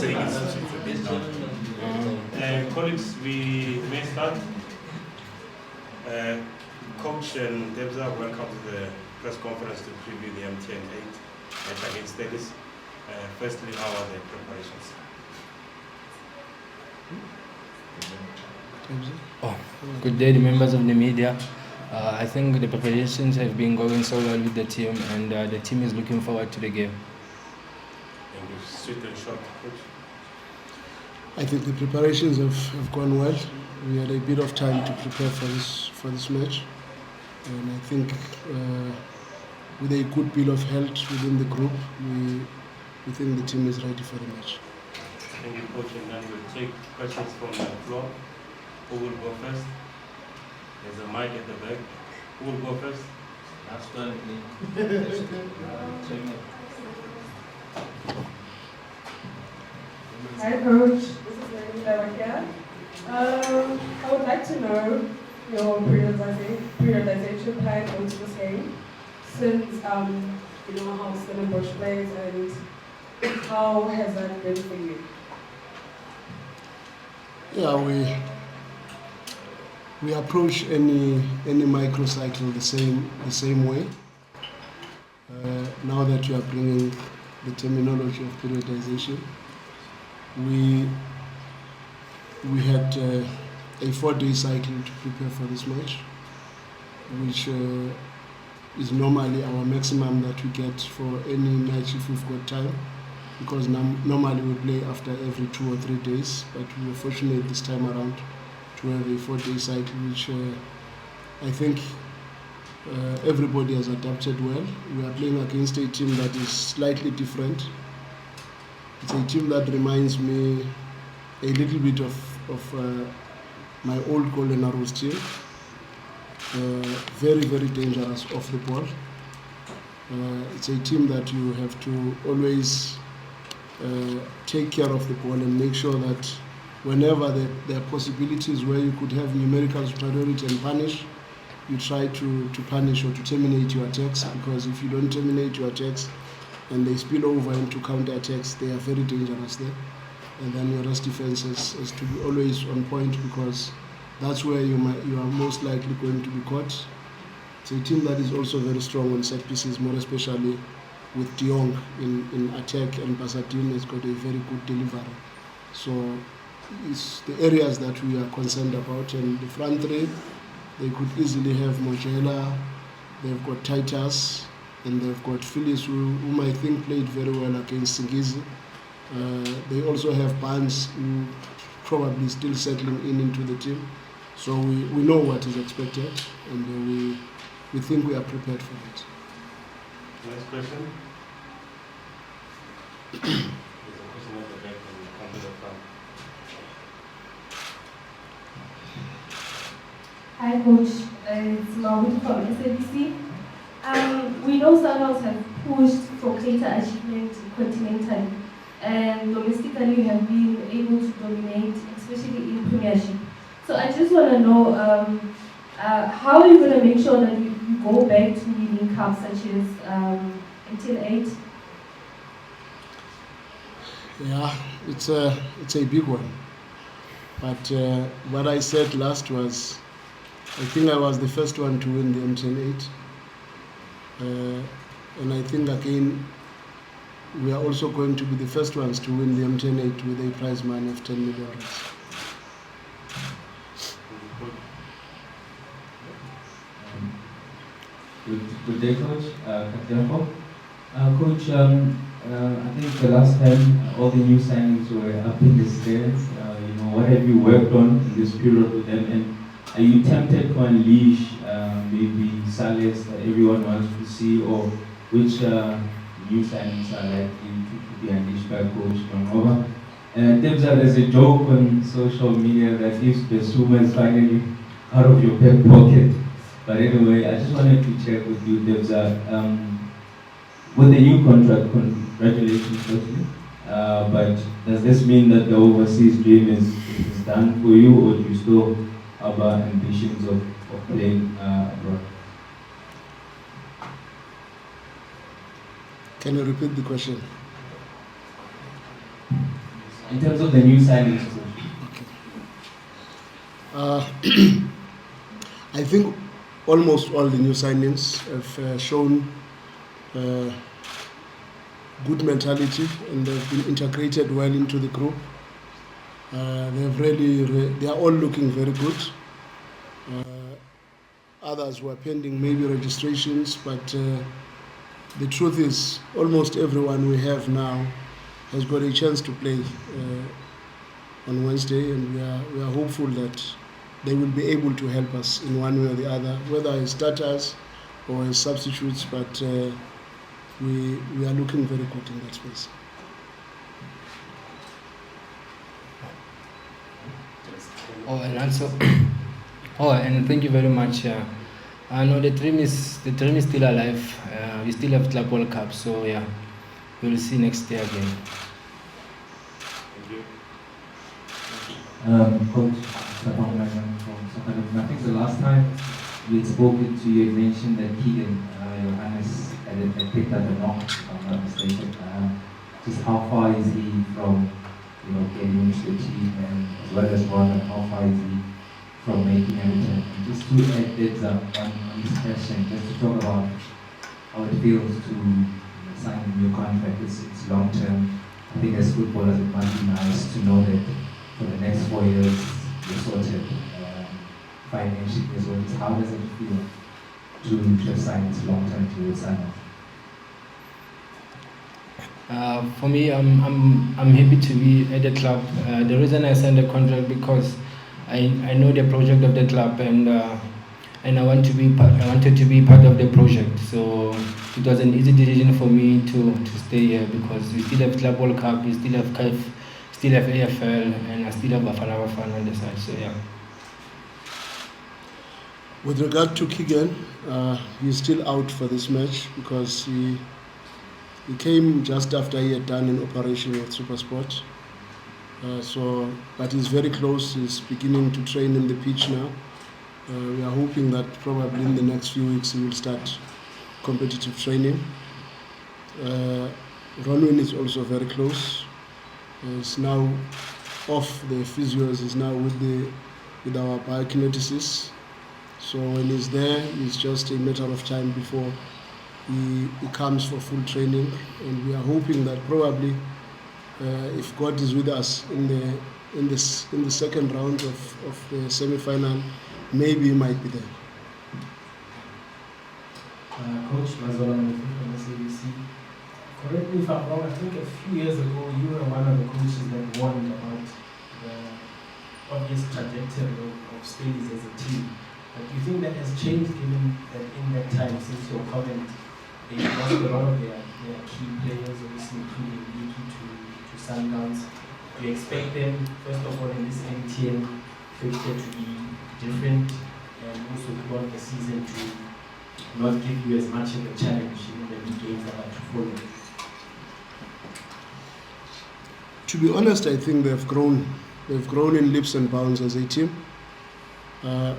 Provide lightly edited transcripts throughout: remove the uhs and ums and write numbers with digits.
saying it's a bit down. Colleagues, we may start. Coach and Debza, welcome to the press conference to preview the MTN8 match against Stellis. Firstly, how are the preparations? Good day, the members of the media. I think the preparations have been going so well with the team, and the team is looking forward to the game. Thank you. Sweet and short, Coach. I think the preparations have gone well. We had a bit of time to prepare for this match, and I think with a good bill of health within the group, we think the team is ready for the match. Thank you, Coach, and then we'll take questions from the floor. Who will go first? There's a mic at the back. Who will go first? Last one, Hi Coach, this is Manqoba here. I would like to know your periodization plan onto this game, since you know how Stellenbosch plays, and how has that been for you? Yeah, we approach any microcycle the same way. Now that you are bringing the terminology of periodization, we had a 4-day cycle to prepare for this match, which is normally our maximum that we get for any match if we've got time, because normally we play after every 2 or 3 days, but we were fortunate this time around to have a 4-day cycle, which I think everybody has adapted well. We are playing against a team that is slightly different. It's a team that reminds me a little bit of my old Golden Arrows team. Very, very dangerous off the ball. It's a team that you have to always take care of the ball and make sure that whenever there are possibilities where you could have numerical superiority and punish, you try to punish or to terminate your attacks, because if you don't terminate your attacks and they spill over into counter attacks, they are very dangerous there. And then your rest defense has to be always on point, because that's where you are most likely going to be caught. It's a team that is also very strong on set pieces, more especially with De Jong in attack, and Basadine has got a very good delivery. So it's the areas that we are concerned about. And the front three, they could easily have Mojela, they've got Titus, and they've got Phyllis, whom I think played very well against Mngqithi. They also have Barnes, who probably still settling into the team. So we know what is expected, and we think we are prepared for it. Next question. There's a question at the back and we'll come to the front. Hi Coach, it's Mahmoud from SABC. We know Sundowns have pushed for greater achievement continentally, and domestically you have been able to dominate, especially in Premiership. So I just want to know, how are you going to make sure that you go back to winning cups such as MTN8? Yeah, it's a big one. But what I said last was, I think I was the first one to win the MTN8. And I think again, we are also going to be the first ones to win the MTN8 with a prize money of 10 million rands. Good day, Coach. Coach, I think the last time all the new signings were up in the stands. What have you worked on in this period with them? And are you tempted to unleash maybe Sales that everyone wants to see, or which new signings are likely to be unleashed by Coach Manqoba? Debza, there's a joke on social media that if the Suma is finally out of your back pocket. But anyway, I just wanted to check with you, Debza, with the new contract, congratulations firstly. But does this mean that the overseas dream is done for you, or do you still have ambitions of playing abroad? Can you repeat the question? In terms of the new signings, I think almost all the new signings have shown good mentality, and they've been integrated well into the group. They are all looking very good. Others were pending maybe registrations, but the truth is almost everyone we have now has got a chance to play on Wednesday, and we are hopeful that they will be able to help us in one way or the other, whether as starters or as substitutes, but we are looking very good in that space. And thank you very much. I know the dream is still alive. We still have Club World Cup, so yeah, we'll see next year again. Thank you. Coach Thabo Matlaba from Soccer. I think the last time we had spoken to you, you mentioned that Keegan Johannes had picked up a knock, if I'm not mistaken. Just how far is he from, getting into the team, and as well as how far is he from making a return? And just to add this up on this question, just to talk about how it feels to sign a new contract. It's long term. I think as footballers it must be nice to know that for the next 4 years you're sorted financially as well. How does it feel to just sign this long term to your Sundowns? For me, I'm happy to be at the club. The reason I signed the contract because I know the project of the club, and I wanted to be part of the project. So it was an easy decision for me to stay here because we still have Club World Cup, we still have CAF, still have AFL, and I still have Bafana on the side. So yeah. With regard to Keegan, he's still out for this match because he came just after he had done an operation with SuperSport. But he's very close. He's beginning to train in the pitch now. We are hoping that probably in the next few weeks he will start competitive training. Ronwin is also very close. He's now off the physios. He's now with our biokineticists. So when he's there, it's just a matter of time before he comes for full training, and we are hoping that probably if God is with us in the second round of the semi-final, maybe he might be there. Coach Mazola from SABC. Correct me if I'm wrong, I think a few years ago you were one of the coaches that warned about the obvious trajectory of Stellies as a team. But do you think that has changed given that in that time since your comment they lost a lot of their key players, obviously including Mngqithi to Sundowns? Do you expect them, first of all, in this MTN fixture to be different, and also throughout the season to not give you as much of a challenge in the league games that are to follow? To be honest, I think they've grown. They've grown in leaps and bounds as a team.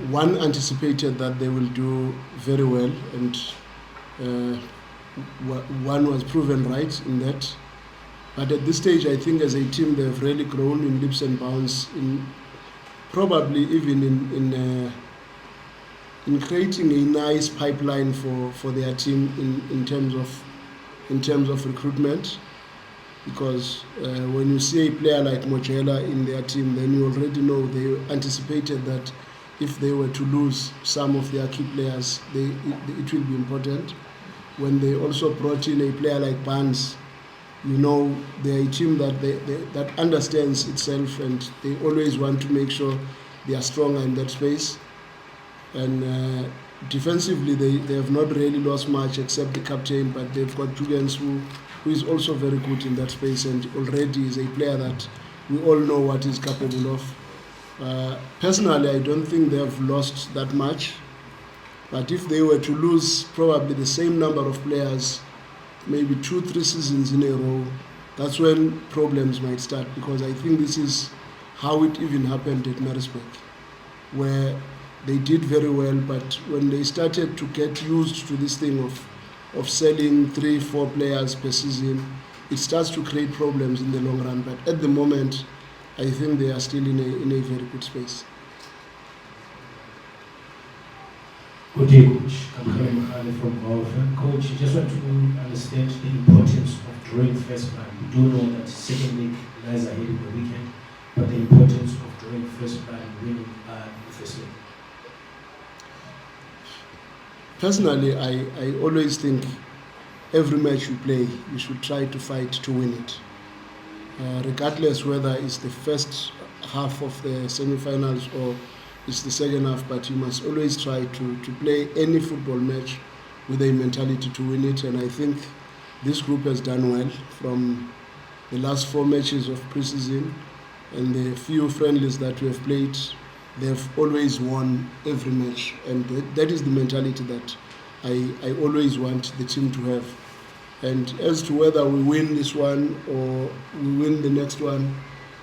One anticipated that they will do very well, and one was proven right in that. But at this stage, I think as a team, they've really grown in leaps and bounds, in probably even in creating a nice pipeline for their team in terms of recruitment. Because when you see a player like Mokoena in their team, then you already know they anticipated that if they were to lose some of their key players, it will be important. When they also brought in a player like Barnes, you know they're a team that understands itself, and they always want to make sure they are stronger in that space. And defensively, they have not really lost much except the captain, but they've got Julians who is also very good in that space, and already is a player that we all know what he's capable of. Personally, I don't think they have lost that much, but if they were to lose probably the same number of players, maybe 2-3 seasons in a row, that's when problems might start, because I think this is how it even happened at Maritzburg, where they did very well, but when they started to get used to this thing of selling 3-4 players per season, it starts to create problems in the long run. But at the moment, I think they are still in a very good space. Good day, Coach. I'm Khaled Mahali from Golfen. Coach, I just want to understand the importance of drawing first plan. We do know that second leg lies ahead in the weekend, but the importance of drawing first plan, winning the first leg. Personally, I always think every match you play, you should try to fight to win it. Regardless whether it's the first half of the semi-finals or it's the second half, but you must always try to play any football match with a mentality to win it. And I think this group has done well from the last 4 matches of pre-season and the few friendlies that we have played. They've always won every match, and that is the mentality that I always want the team to have. And as to whether we win this one or we win the next one,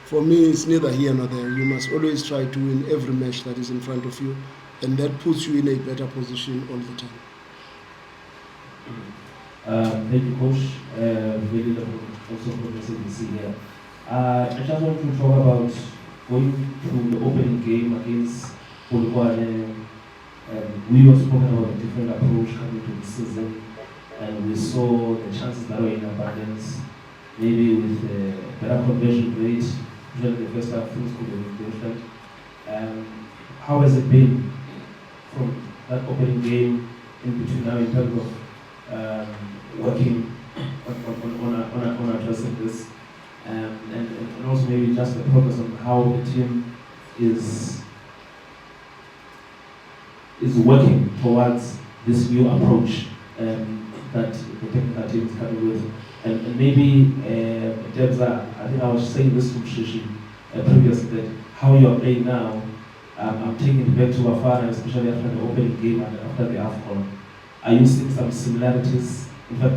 for me, it's neither here nor there. You must always try to win every match that is in front of you, and that puts you in a better position all the time. Thank you, Coach. Very also for the CBC here. I just want to talk about going to the opening game against Polokwane. We were spoken about a different approach coming to the season, and we saw the chances that were in abundance, maybe with a better conversion rate. Usually the first half things could have been different. How has it been from that opening game in between now in terms of working on addressing this, and also maybe just the progress on how the team is working towards this new approach that the technical team is coming with. And maybe, Debza, I think I was saying this to Shishi previously, that how you are playing now, I'm taking it back to Bafana, especially after the opening game and after the AFCON. Are you seeing some similarities? In fact,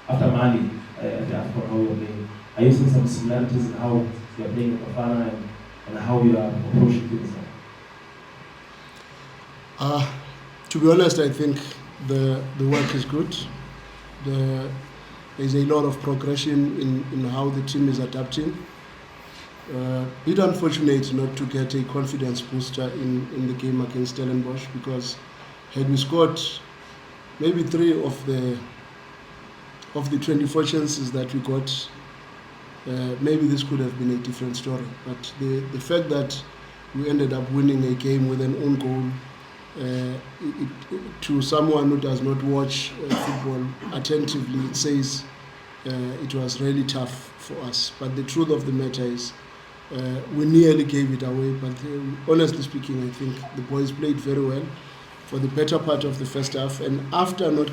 after Mali at the AFCON, how you're playing, are you seeing some similarities in how you're playing at Bafana and how you are approaching things now? To be honest, I think the work is good. There's a lot of progression in how the team is adapting. Bit unfortunate not to get a confidence booster in the game against Stellenbosch, because had we scored maybe 3 of the 24 chances that we got, maybe this could have been a different story. But the fact that we ended up winning a game with an own goal, to someone who does not watch football attentively, it says it was really tough for us. But the truth of the matter is, we nearly gave it away. But honestly speaking, I think the boys played very well for the better part of the first half. And after not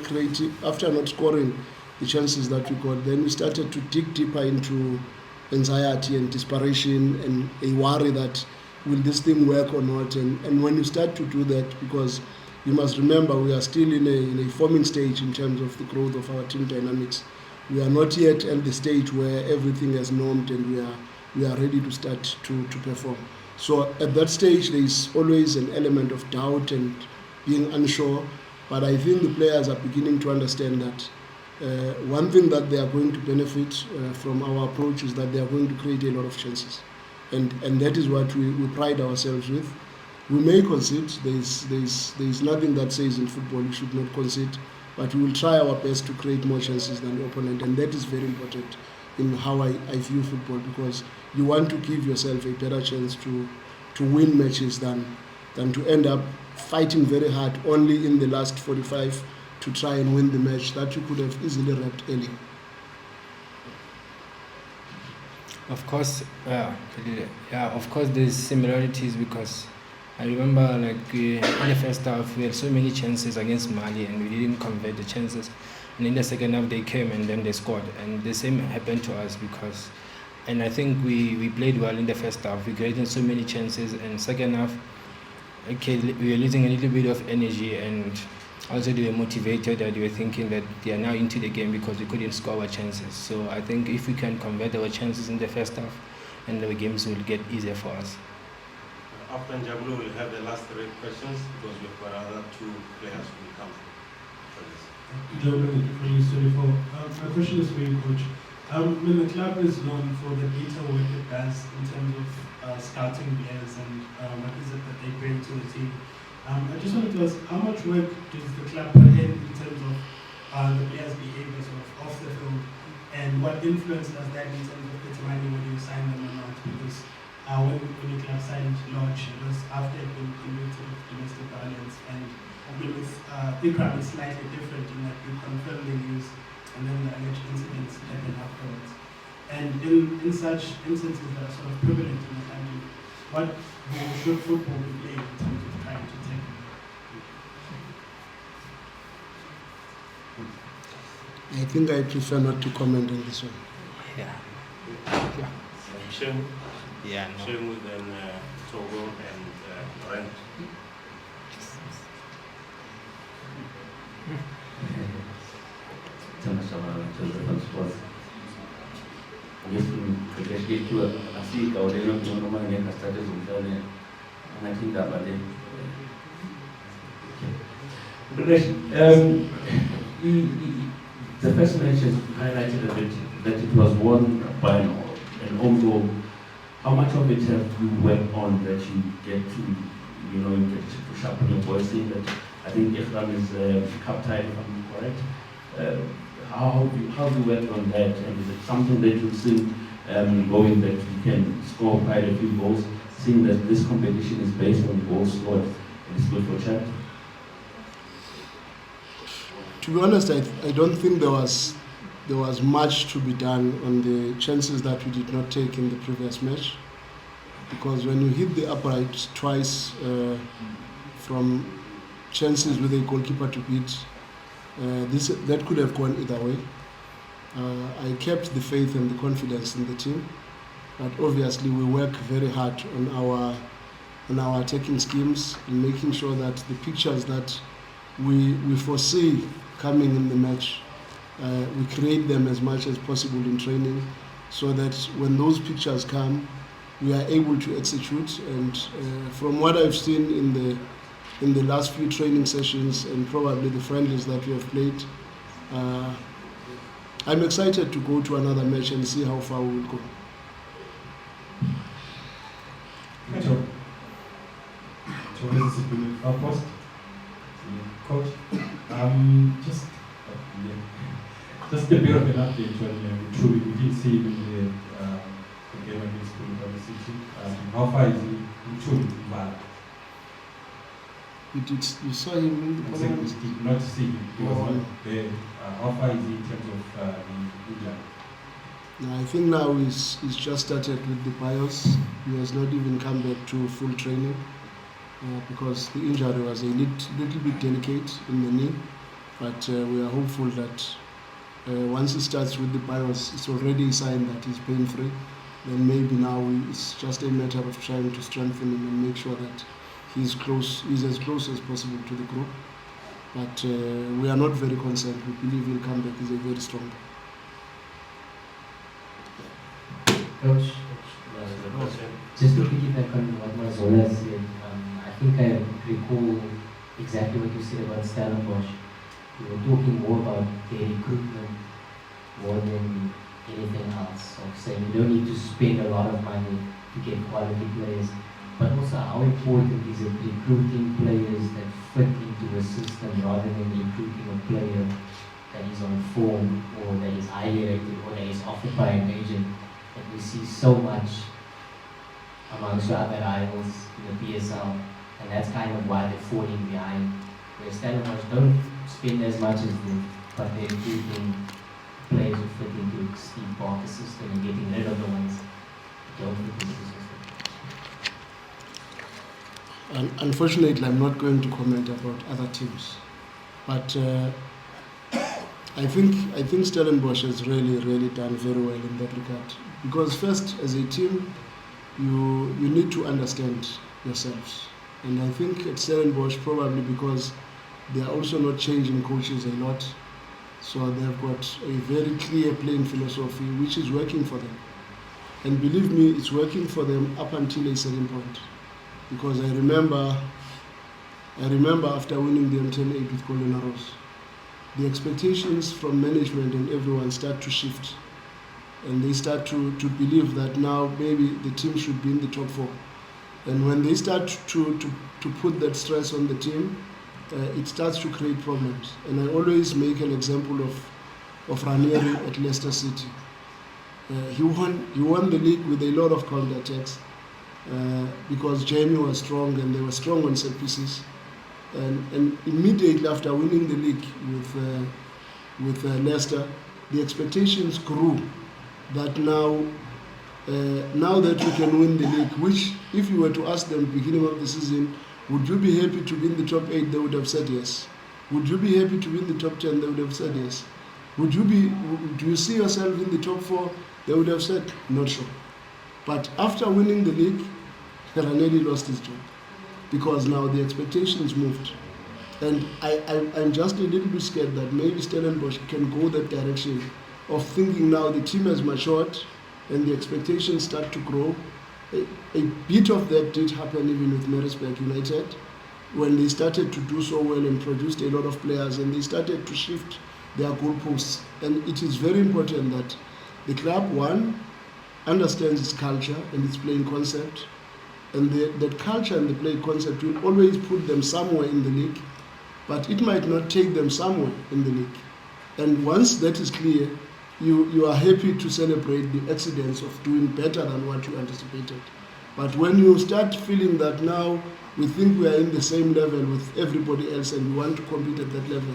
scoring the chances that we got, then we started to dig deeper into anxiety and desperation and a worry that, will this thing work or not? And when you start to do that, because you must remember we are still in a forming stage in terms of the growth of our team dynamics. We are not yet at the stage where everything has normed and we are ready to start to perform. So at that stage, there is always an element of doubt and being unsure. But I think the players are beginning to understand that one thing that they are going to benefit from our approach is that they are going to create a lot of chances. And that is what we pride ourselves with. We may concede. There's nothing that says in football you should not concede, but we will try our best to create more chances than the opponent, and that is very important in how I view football, because you want to give yourself a better chance to win matches than to end up fighting very hard only in the last 45 to try and win the match that you could have easily wrapped earlier. Of course, of course there's similarities, because I remember in the first half we had so many chances against Mali and we didn't convert the chances. And in the second half they came and then they scored. And the same happened to us, and I think we played well in the first half. We created so many chances, and second half, we were losing a little bit of energy, and also they were motivated, that they were thinking that they are now into the game because we couldn't score our chances. So I think if we can convert our chances in the first half, and the games will get easier for us. After Njabulu, we'll have the last 3 questions, because we've got other 2 players who will come for this. Njabulu, 2024. My question is for you, Coach. The club is known for the detail work it does in terms of scouting players and what is it that they bring to the team. I just wanted to ask, how much work does the club put in terms of the players' behaviour sort of off the field, and what influence does that in terms of determining whether you sign them or not? Because when your club signed Lodge, it was after it been convicted of domestic violence, and with Ikram it's slightly different in that you confirm the news and then the alleged incidents happen afterwards. And in such instances that are sort of prevalent in the country, what role should football be playing in terms of trying to take? I think I prefer not to comment on this one. Yeah. Shem, Yeah. No. Shem then Togo and Rent. The first match has highlighted a bit that it was won by an own goal. How much of it have you worked on that you get to, you get to sharpen your voice in that? I think Ikram is captain, if I'm correct. How do you work on that, and is it something that you see going that you can score quite a few goals, seeing that this competition is based on goals scored and it's good for chat? To be honest, I don't think there was much to be done on the chances that we did not take in the previous match, because when you hit the upright twice from chances with a goalkeeper to beat, that could have gone either way. I kept the faith and the confidence in the team, but obviously we work very hard on our attacking schemes and making sure that the pictures that we foresee coming in the match, we create them as much as possible in training, so that when those pictures come, we are able to execute. And from what I've seen in the last few training sessions and probably the friendlies that we have played, I'm excited to go to another match and see how far we will go. Coach, just a bit of an update on True. We did see him in the game against Mngqithi City. How far is he True? You saw him in the performance? Did not see him. He was not there. How far is he in terms of the England? I think now he's just started with the BIOS. He has not even come back to full training because the injury was a little bit delicate in the knee. But we are hopeful that once he starts with the BIOS, it's already a sign that he's pain-free. Then maybe now it's just a matter of trying to strengthen him and make sure that he's as close as possible to the group. But we are not very concerned. We believe he'll come back. He's a very strong. Coach, just to piggyback on what Mazola said, I think I recall exactly what you said about Stellenbosch. We were talking more about their recruitment more than anything else. Of saying you don't need to spend a lot of money to get quality players, but also how important is it recruiting players that fit into a system rather than recruiting a player that is on form or that is highly rated or that is offered by an agent. That we see so much amongst the other rivals in the PSL, and that's kind of why they're falling behind. Where Stellenbosch don't spend as much as them, but they're recruiting players who fit into Steve Barker's system and getting rid of the ones that don't fit into the system. Unfortunately, I'm not going to comment about other teams, but I think Stellenbosch has really done very well in that regard. Because first, as a team, you need to understand yourselves. And I think at Stellenbosch, probably because they are also not changing coaches a lot, so they've got a very clear playing philosophy which is working for them. And believe me, it's working for them up until a certain point. Because I remember after winning the MTN8 with Golden Arrows, the expectations from management and everyone start to shift. and they start to believe that now maybe the team should be in the top 4. And when they start to put that stress on the team, it starts to create problems. And I always make an example of Ranieri at Leicester City. He won the league with a lot of counter-attacks because Jamie was strong and they were strong on set pieces. And immediately after winning the league with Leicester, the expectations grew that now that we can win the league, which if you were to ask them beginning of the season, would you be happy to be in the top 8, they would have said yes. Would you be happy to be in the top 10, they would have said yes. Do you see yourself in the top 4, they would have said not sure. But after winning the league, Ranieri lost his job because now the expectations moved. And I'm just a little bit scared that maybe Stellenbosch can go that direction of thinking now the team has matured and the expectations start to grow. A bit of that did happen even with Maritzburg United when they started to do so well and produced a lot of players and they started to shift their goalposts. And it is very important that the club, one, understands its culture and its playing concept, and that culture and the play concept will always put them somewhere in the league, but it might not take them somewhere in the league. And once that is clear, you are happy to celebrate the accidents of doing better than what you anticipated. But when you start feeling that now we think we are in the same level with everybody else and we want to compete at that level,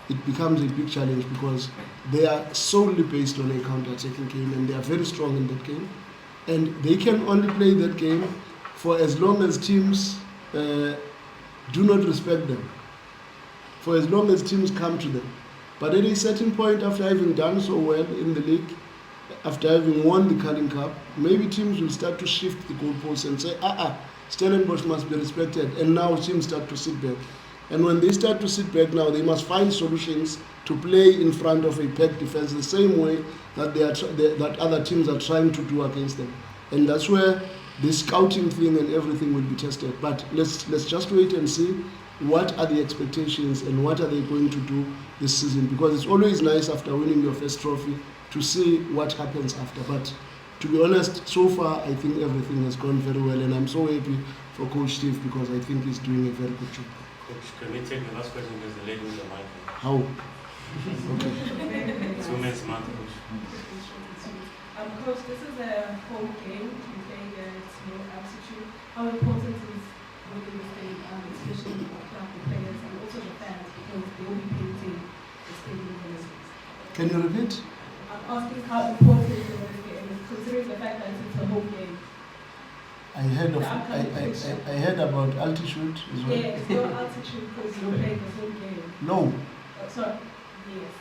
it becomes a big challenge because they are solely based on a counter-attacking game and they are very strong in that game. And they can only play that game for as long as teams do not respect them, for as long as teams come to them. But at a certain point, after having done so well in the league, after having won the Carling Cup, maybe teams will start to shift the goalposts and say, Stellenbosch must be respected, and now teams start to sit back. And when they start to sit back now, they must find solutions to play in front of a packed defense the same way that that other teams are trying to do against them. And that's where the scouting thing and everything will be tested. But let's just wait and see what are the expectations and what are they going to do this season, because it's always nice after winning your first trophy to see what happens after. But to be honest, so far I think everything has gone very well, and I'm so happy for Coach Steve because I think he's doing a very good job. Coach, can we take the last question because the lady with the mic? How? Okay. It's Women's Month, Coach. Coach, this is a home game. You play at low altitude. How important is winning this game, especially for the players and also the fans, because they will be painting the stadium in this place? Can you repeat? I'm asking how important is this game, considering the fact that it's a home game. I heard about altitude as well. Yeah, it's low altitude because you're playing the home game. No. Sorry. Yes.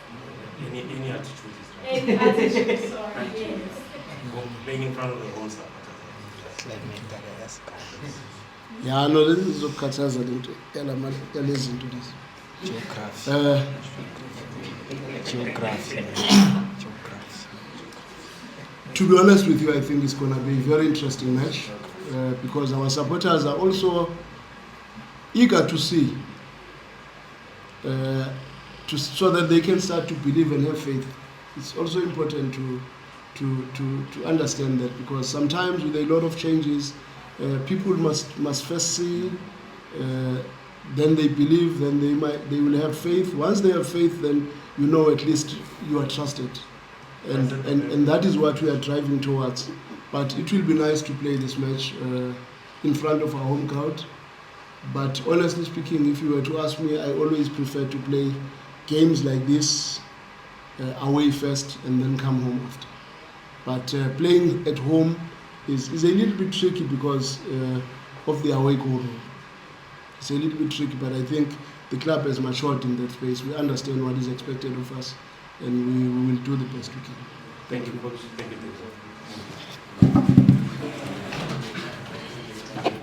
Any altitude is right. Any altitude, sorry, yes. Playing in front of the home supporters. Yeah, no, this is ukukhathaza lento yalezi zinto lezi. Geography. To be honest with you, I think it's going to be a very interesting match because our supporters are also eager to see so that they can start to believe and have faith. It's also important to understand that, because sometimes with a lot of changes, people must first see, then they believe, then they will have faith. Once they have faith, then you know at least you are trusted, and that is what we are driving towards. But it will be nice to play this match in front of our home crowd. But honestly speaking, if you were to ask me, I always prefer to play games like this away first and then come home after. But playing at home is a little bit tricky because of the away goal. It's a little bit tricky, but I think the club has matured in that space. We understand what is expected of us, and we will do the best we can. Thank you, Coach. Thank you.